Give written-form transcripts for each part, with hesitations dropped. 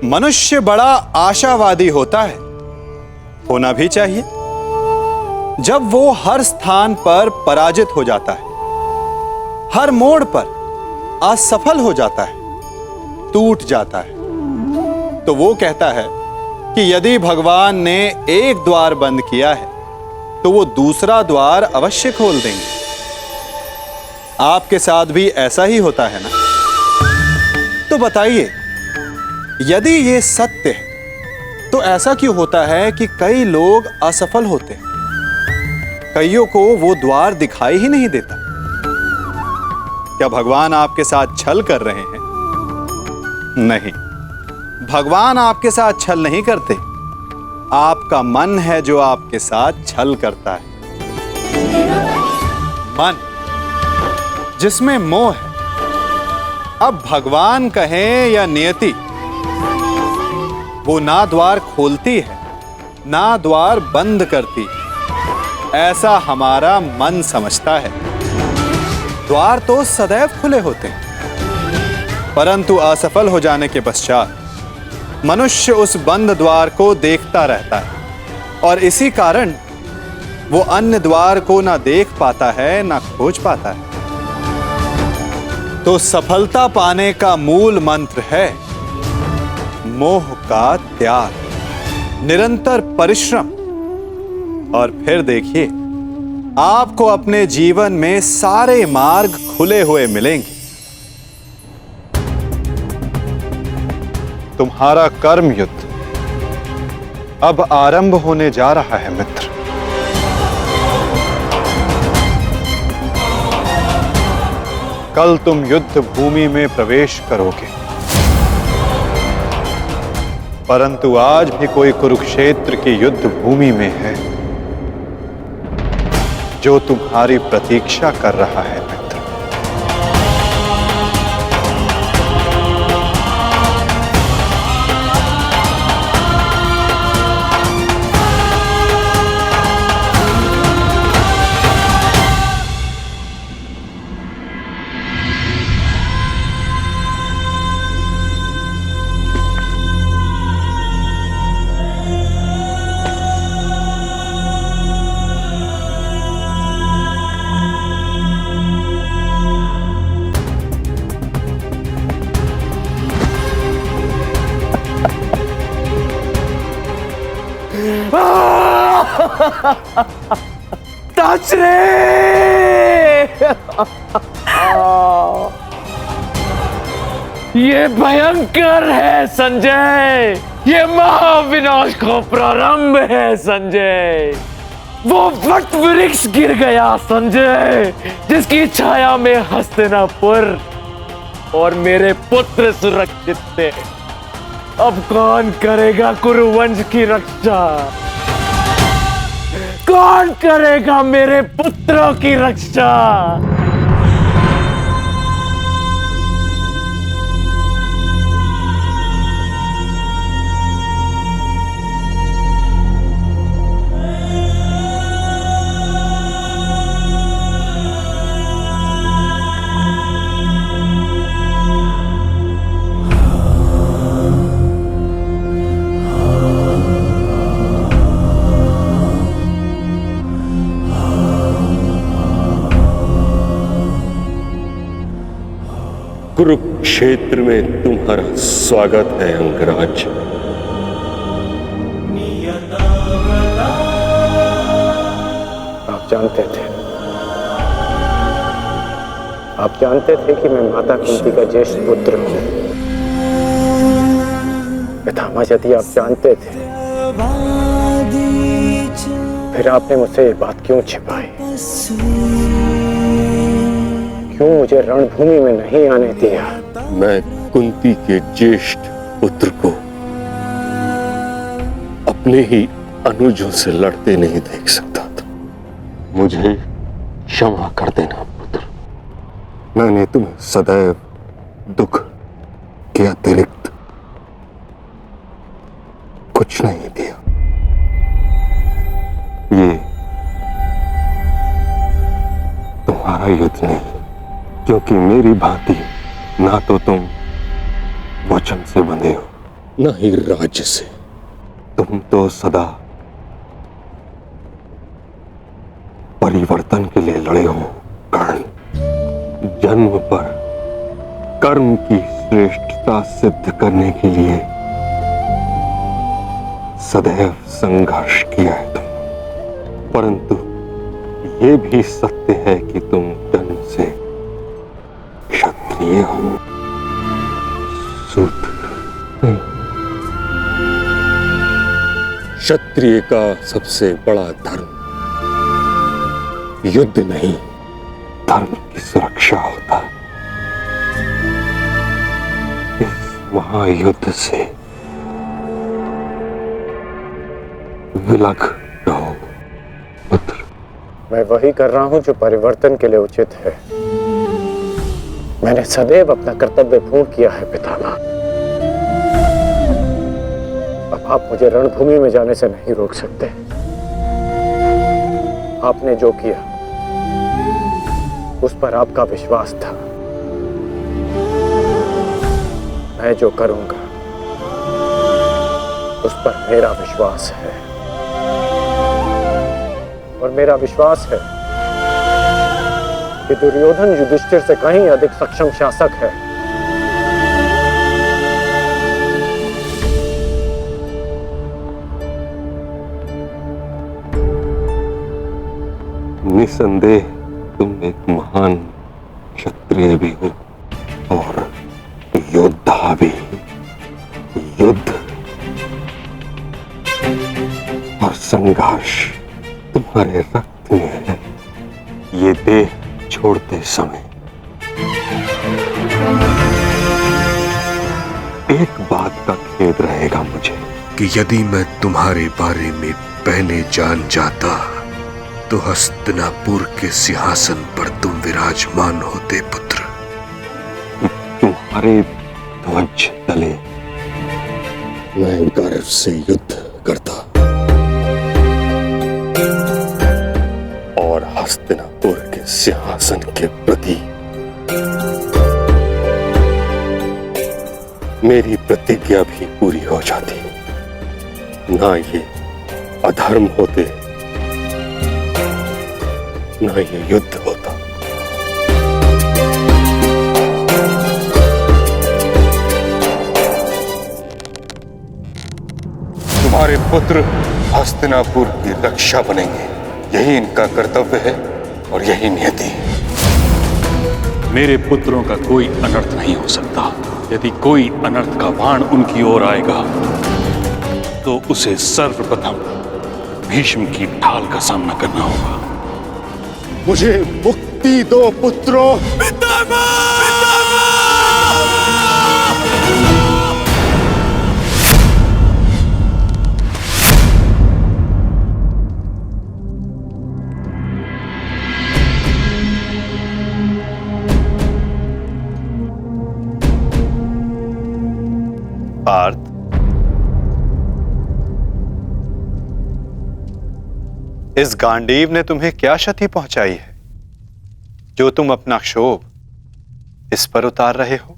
मनुष्य बड़ा आशावादी होता है, होना भी चाहिए। जब वो हर स्थान पर पराजित हो जाता है, हर मोड़ पर असफल हो जाता है, टूट जाता है, तो वो कहता है कि यदि भगवान ने एक द्वार बंद किया है तो वो दूसरा द्वार अवश्य खोल देंगे। आपके साथ भी ऐसा ही होता है ना? तो बताइए, यदि ये सत्य है तो ऐसा क्यों होता है कि कई लोग असफल होते हैं? कईयों को वो द्वार दिखाई ही नहीं देता। क्या भगवान आपके साथ छल कर रहे हैं? नहीं, भगवान आपके साथ छल नहीं करते। आपका मन है जो आपके साथ छल करता है। मन जिसमें मोह है। अब भगवान कहें या नियति, वो ना द्वार खोलती है ना द्वार बंद करती, ऐसा हमारा मन समझता है। द्वार तो सदैव खुले होते हैं, परंतु असफल हो जाने के पश्चात मनुष्य उस बंद द्वार को देखता रहता है और इसी कारण वो अन्य द्वार को ना देख पाता है ना खोज पाता है। तो सफलता पाने का मूल मंत्र है मोह का त्याग, निरंतर परिश्रम, और फिर देखिए आपको अपने जीवन में सारे मार्ग खुले हुए मिलेंगे। तुम्हारा कर्म युद्ध अब आरंभ होने जा रहा है मित्र। कल तुम युद्ध भूमि में प्रवेश करोगे, परंतु आज भी कोई कुरुक्षेत्र की युद्ध भूमि में है जो तुम्हारी प्रतीक्षा कर रहा है मित्र। टच रे! ये भयंकर है संजय, ये महाविनाश का प्रारंभ है संजय। वो वट वृक्ष गिर गया संजय, जिसकी छाया में हस्तिनापुर और मेरे पुत्र सुरक्षित थे। अब कौन करेगा कुरुवंश की रक्षा? कौन करेगा मेरे पुत्रों की रक्षा? कुरुक्षेत्र में तुम्हारा स्वागत है अंगराज। आप जानते थे कि मैं माता कुंती का ज्येष्ठ पुत्र हूं। पितामह, यदि आप जानते थे फिर आपने मुझसे ये बात क्यों छिपाई? क्यों मुझे रणभूमि में नहीं आने दिया? मैं कुंती के ज्येष्ठ पुत्र को अपने ही अनुजों से लड़ते नहीं देख सकता था। मुझे क्षमा कर देना पुत्र। मैंने तुम्हें सदैव दुख के अतिरिक्त कुछ नहीं दिया। ये तुम्हारा युद्ध नहीं, क्योंकि मेरी भांति ना तो तुम वचन से बंधे हो, न ही राज्य से। तुम तो सदा परिवर्तन के लिए लड़े हो कर्ण। जन्म पर कर्म की श्रेष्ठता सिद्ध करने के लिए सदैव संघर्ष किया है तुम, परंतु ये भी सत्य है कि तुम जन्म से क्षत्रिय हो, शूद्र नहीं। क्षत्रिय का सबसे बड़ा धर्म युद्ध नहीं, धर्म की सुरक्षा होता है। इस महायुद्ध से विलग रहो पुत्र। मैं वही कर रहा हूं जो परिवर्तन के लिए उचित है। मैंने सदैव अपना कर्तव्य पूर्ण किया है पितामह। अब आप मुझे रणभूमि में जाने से नहीं रोक सकते। आपने जो किया उस पर आपका विश्वास था। मैं जो करूंगा उस पर मेरा विश्वास है, और मेरा विश्वास है कि दुर्योधन युधिष्ठिर से कहीं अधिक सक्षम शासक है। निसंदेह तुम एक महान क्षत्रिय भी हो और योद्धा भी। युद्ध और संघर्ष तुम्हारे रक्त में है। ये देह छोड़ते समय एक बात का खेद रहेगा मुझे कि यदि मैं तुम्हारे बारे में पहले जान जाता तो हस्तिनापुर के सिंहासन पर तुम विराजमान होते पुत्र। तुम्हारे ध्वज तले मैं गर्व से युद्ध करता और हस्तिनापुर के सिंहासन के प्रति मेरी प्रतिज्ञा भी पूरी हो जाती। ना ये अधर्म होते, ना ये युद्ध होता। तुम्हारे पुत्र हस्तिनापुर की रक्षा बनेंगे, यही इनका कर्तव्य है और यही नियति है। मेरे पुत्रों का कोई अनर्थ नहीं हो सकता। यदि कोई अनर्थ का बाण उनकी ओर आएगा तो उसे सर्वप्रथम भीष्म की ढाल का सामना करना होगा। मुझे मुक्ति दो पुत्रों। पार्थ, इस गांडीव ने तुम्हें क्या क्षति पहुंचाई है जो तुम अपना क्षोभ इस पर उतार रहे हो?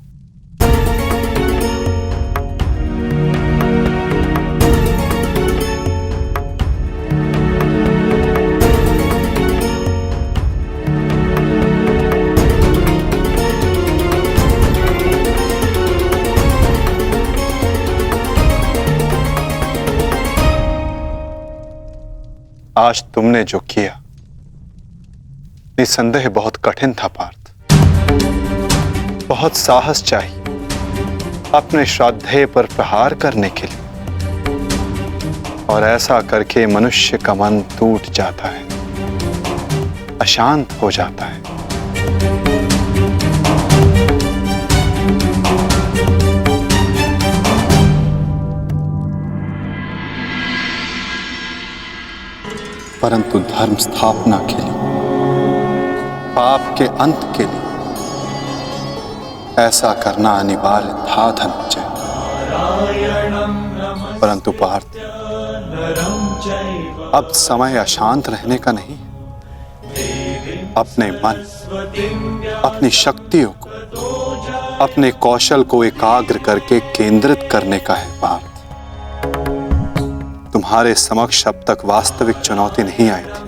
आज तुमने जो किया निसंदेह बहुत कठिन था पार्थ। बहुत साहस चाहिए अपने श्राद्धेय पर प्रहार करने के लिए, और ऐसा करके मनुष्य का मन टूट जाता है, अशांत हो जाता है। परंतु धर्म स्थापना के लिए, पाप के अंत के लिए ऐसा करना अनिवार्य था धनंजय। परंतु पार्थ, अब समय अशांत रहने का नहीं। अपने मन, अपनी शक्तियों को, अपने कौशल को एकाग्र करके केंद्रित करने का है पार्थ। तुम्हारे समक्ष अब तक वास्तविक चुनौती नहीं आई थी,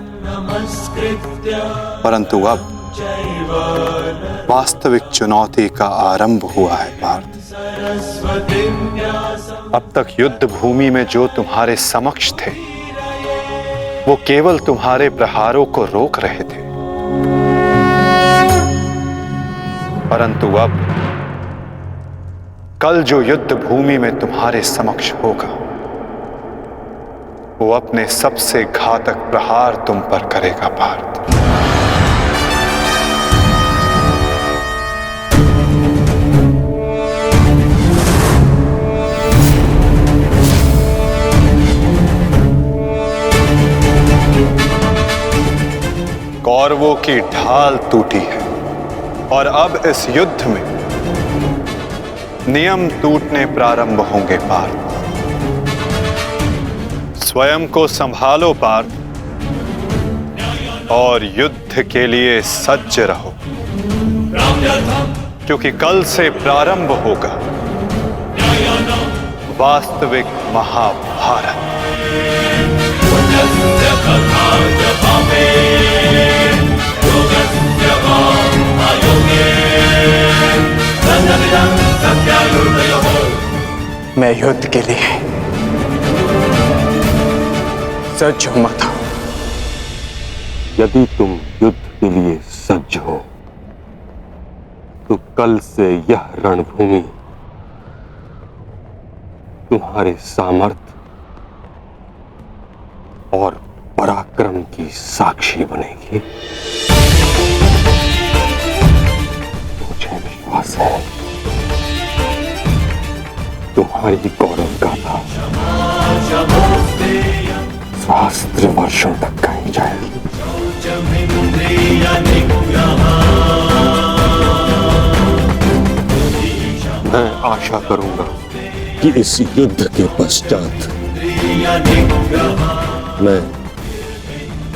परंतु अब वास्तविक चुनौती का आरंभ हुआ है पार्थ। अब तक युद्ध भूमि में जो तुम्हारे समक्ष थे वो केवल तुम्हारे प्रहारों को रोक रहे थे, परंतु अब कल जो युद्ध भूमि में तुम्हारे समक्ष होगा वो अपने सबसे घातक प्रहार तुम पर करेगा पार्थ। कौरवों की ढाल टूटी है और अब इस युद्ध में नियम टूटने प्रारंभ होंगे पार्थ। स्वयं को संभालो पार्थ और युद्ध के लिए सज्ज रहो, क्योंकि कल से प्रारंभ होगा वास्तविक महाभारत। मैं युद्ध के लिए सज्ज हूं माता। यदि तुम युद्ध के लिए सज्ज हो तो कल से यह रणभूमि तुम्हारे सामर्थ्य और पराक्रम की साक्षी बनेगी। मुझे विश्वास है तुम्हारी गौरव गाथा सहस्त्र वर्षों तक गाई जाएगी। मैं आशा करूंगा कि इस युद्ध के पश्चात मैं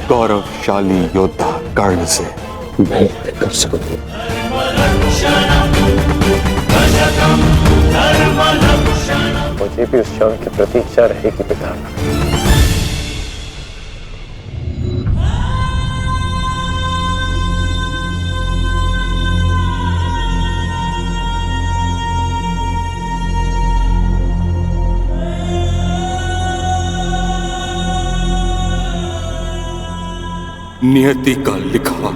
गौरवशाली योद्धा कर्ण से भेंट कर सकूं। मुझे भी उस क्षण की प्रतीक्षा रहेगी पिता। नियति का लिखा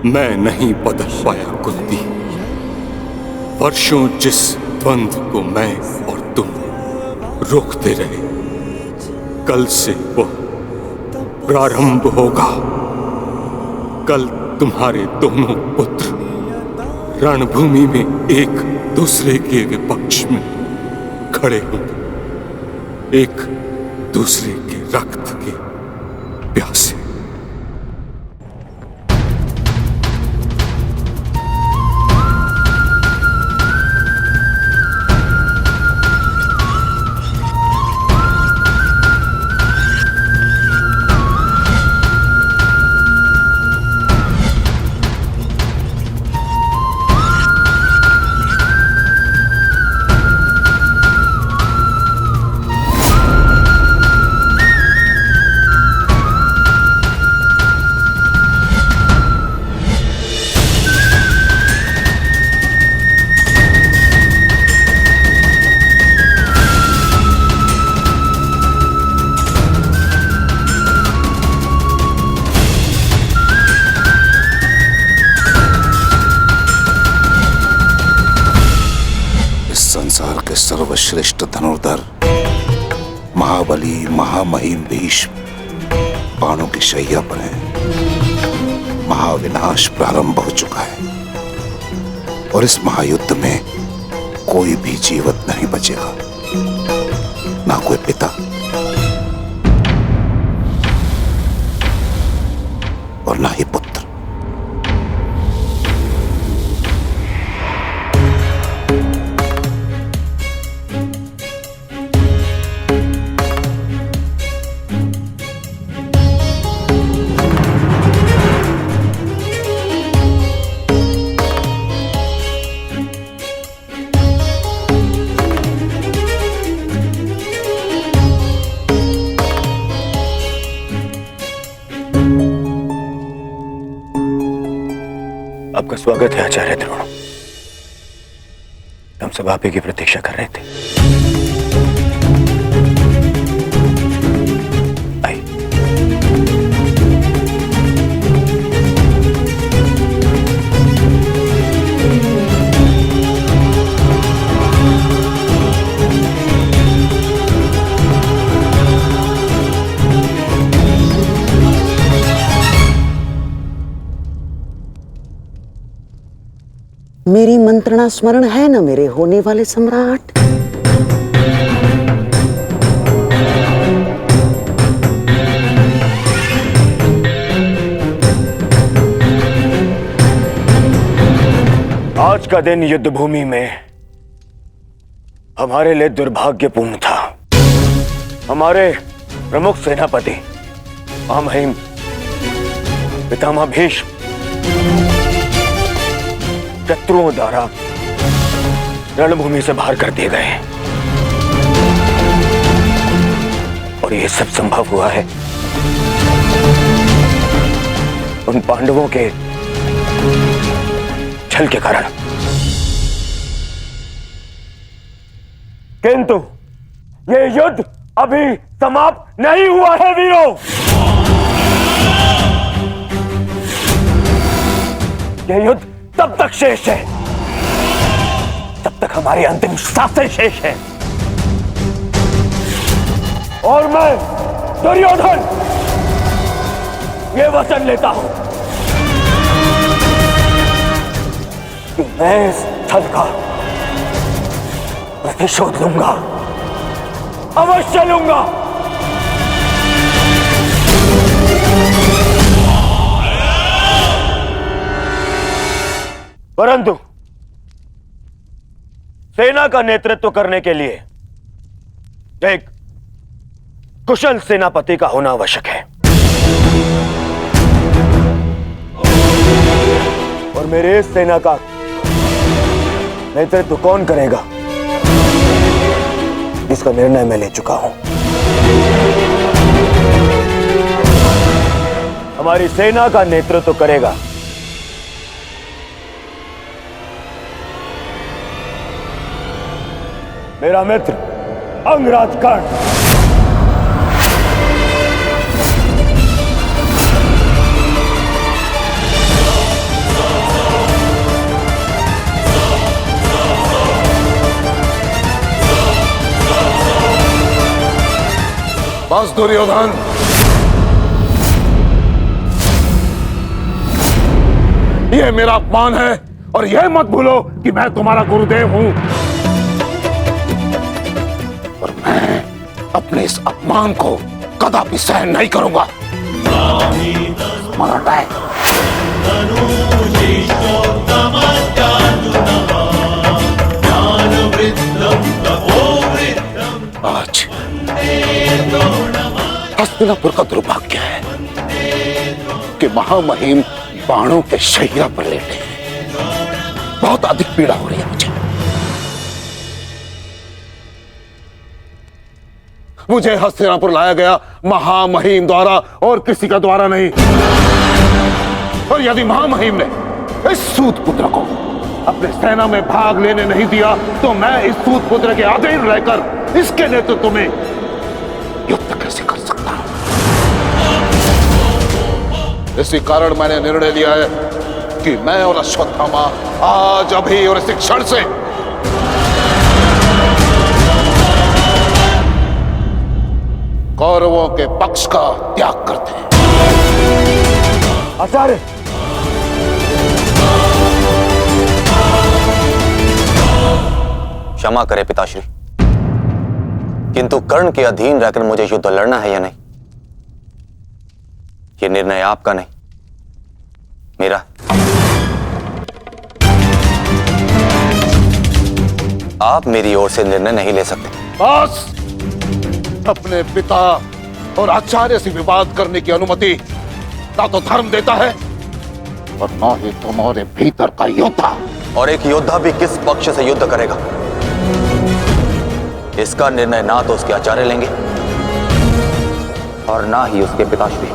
मैं नहीं बदल पाया कुंती। वर्षों जिस द्वंद्व को मैं और तुम रोकते रहे, कल से वह प्रारंभ होगा। कल तुम्हारे दोनों पुत्र रणभूमि में एक दूसरे के विपक्ष में खड़े होंगे, एक दूसरे के रक्त के प्यासे। संसार के सर्वश्रेष्ठ धनुर्धर महाबली महामहिम भीष्म बाणों की शैया पर है। महाविनाश प्रारंभ हो चुका है और इस महायुद्ध में कोई भी जीवित नहीं बचेगा, ना कोई पिता और ना ही पुत्र। आपका स्वागत है आचार्य द्रोण। हम सब आप ही की प्रतीक्षा कर रहे थे। आइए। मेरी मंत्रणा स्मरण है न मेरे होने वाले सम्राट? आज का दिन युद्ध भूमि में हमारे लिए दुर्भाग्यपूर्ण था। हमारे प्रमुख सेनापति महामहिम पितामह भीष्म शत्रुओं द्वारा रणभूमि से बाहर कर दिए गए और यह सब संभव हुआ है उन पांडवों के छल के कारण। किंतु यह युद्ध अभी समाप्त नहीं हुआ है वीरों। यह युद्ध तब तक शेष है तब तक हमारी अंतिम सांसें शेष है। और मैं दुर्योधन ये वचन लेता हूं कि मैं इस छल का प्रतिशोध लूंगा, अवश्य लूंगा। परंतु सेना का नेतृत्व करने के लिए एक कुशल सेनापति का होना आवश्यक है और मेरे इस सेना का नेतृत्व कौन करेगा इसका निर्णय मैं ले चुका हूं। हमारी सेना का नेतृत्व करेगा मेरा मित्र अंगराज कर्ण। बस दुर्योधन, यह मेरा अपमान है और यह मत भूलो कि मैं तुम्हारा गुरुदेव हूं। अपने इस अपमान को कदापि सहन नहीं करूंगा। स्मरण है आज हस्तिनापुर का दुर्भाग्य है कि महामहिम बाणों के शैया पर लेटे हैं। बहुत अधिक पीड़ा हो रही है मुझे हस्तिनापुर लाया गया महामहिम द्वारा और किसी का द्वारा नहीं। और यदि महामहिम ने इस सूत पुत्र को अपने सेना में भाग लेने नहीं दिया तो मैं इस सूत पुत्र के अधीन रहकर इसके नेतृत्व में युद्ध कैसे कर सकता हूं? इसी कारण मैंने निर्णय लिया है कि मैं और अश्वत्थामा आज अभी और इसी क्षण से कौरवों के पक्ष का त्याग करते हैं। आचार्य, क्षमा करें पिताश्री, किंतु कर्ण के अधीन रहकर मुझे युद्ध लड़ना है या नहीं, यह निर्णय आपका नहीं मेरा। आप मेरी ओर से निर्णय नहीं ले सकते। बस अपने पिता और आचार्य से विवाद करने की अनुमति ना तो धर्म देता है और ना ही तुम्हारे भीतर का योद्धा। और एक योद्धा भी किस पक्ष से युद्ध करेगा, इसका निर्णय ना तो उसके आचार्य लेंगे और ना ही उसके पिताश्री।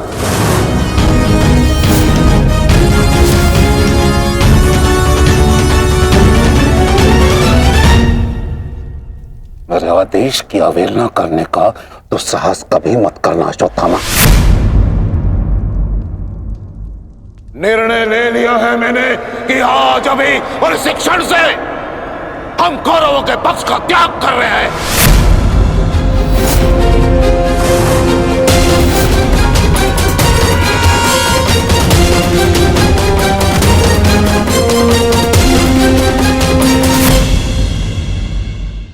मेरे आदेश की अवहेलना करने का तो साहस कभी मत करना अश्वत्थामा। निर्णय ले लिया है मैंने कि आज अभी और इस क्षण से हम कौरवों के पक्ष का त्याग कर रहे हैं।